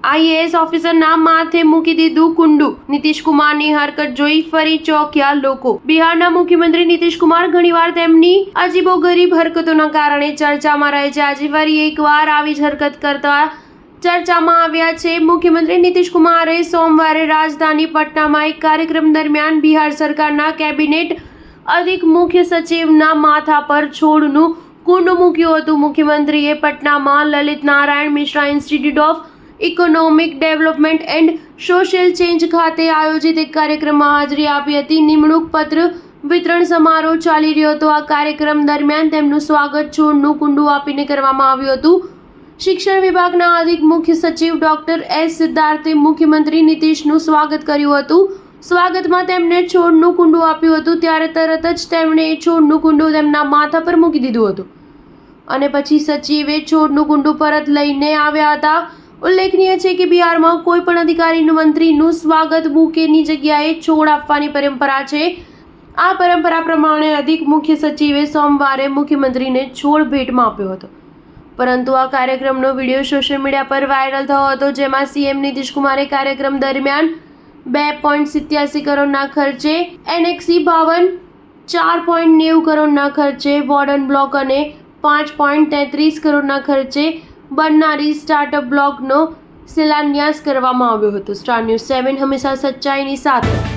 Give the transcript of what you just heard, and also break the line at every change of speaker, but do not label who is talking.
IAS ઓફિસરના માથે મૂકી દીધું કુંડું. નીતિશ કુમારની હરકત જોઈ ફરી ચોંક્યા લોકો. બિહારના મુખ્યમંત્રી નીતિશ કુમાર ઘણીવાર તેમની અજીબોગરીબ હરકતોના કારણે ચર્ચામાં રહે છે. આજે ફરી એકવાર આવી જ હરકત કરતા ચર્ચામાં આવ્યા છે. મુખ્યમંત્રી નીતિશ કુમારે સોમવારે રાજધાની પટનામાં એક કાર્યક્રમ દરમિયાન બિહાર સરકારના કેબિનેટ અધિક મુખ્ય સચિવના માથા પર છોડનું કુંડ મૂક્યું હતું. મુખ્યમંત્રીએ પટનામાં Lalit Narayan Mishra institute of economic development and social change ખાતે આયોજિત એક કાર્યક્રમમાં હાજરી આપી હતી. નિમણૂક પત્ર વિતરણ સમારોહ ચાલી રહ્યો હતો. આ કાર્યક્રમ દરમિયાન તેમનું સ્વાગત છોડનું કુંડું આપીને કરવામાં આવ્યું હતું. શિક્ષણ વિભાગના અધિક મુખ્ય સચિવ ડોક્ટર એસ સિદ્ધાર્થે મુખ્યમંત્રી નીતિશનું સ્વાગત કર્યું હતું. સ્વાગતમાં તેમણે છોડનું કુંડું આપ્યું હતું. ત્યારે તરત જ તેમણે એ છોડનું કુંડું તેમના માથા પર મૂકી દીધું હતું અને પછી સચિવે છોડનું કુંડું પરત લઈને આવ્યા હતા. ઉલ્લેખનીય છે કે બિહારમાં કોઈ પણ અધિકારીનું મંત્રીનું સ્વાગત બુકેની જગ્યાએ છોડ આપવાની પરંપરા છે. આ પરંપરા પ્રમાણે અધિક મુખ્ય સચિવે સોમવારે મુખ્યમંત્રીને છોડ ભેટમાં આપ્યો હતો. પરંતુ આ કાર્યક્રમનો વિડીયો સોશિયલ મીડિયા પર વાયરલ થયો હતો, જેમાં સીએમ નીતિશ કુમારે કાર્યક્રમ દરમિયાન 2.87 કરોડના ખર્ચે એનેક્સી ભવન, 4.90 કરોડના ખર્ચે વોર્ડન બ્લોક અને 5.33 કરોડના ખર્ચે બનનારી સ્ટાર્ટઅપ બ્લોકનો શિલાન્યાસ કરવામાં આવ્યો હતો. સ્ટાર ન્યૂઝ 7 હંમેશા સચ્ચાઈની સાથે.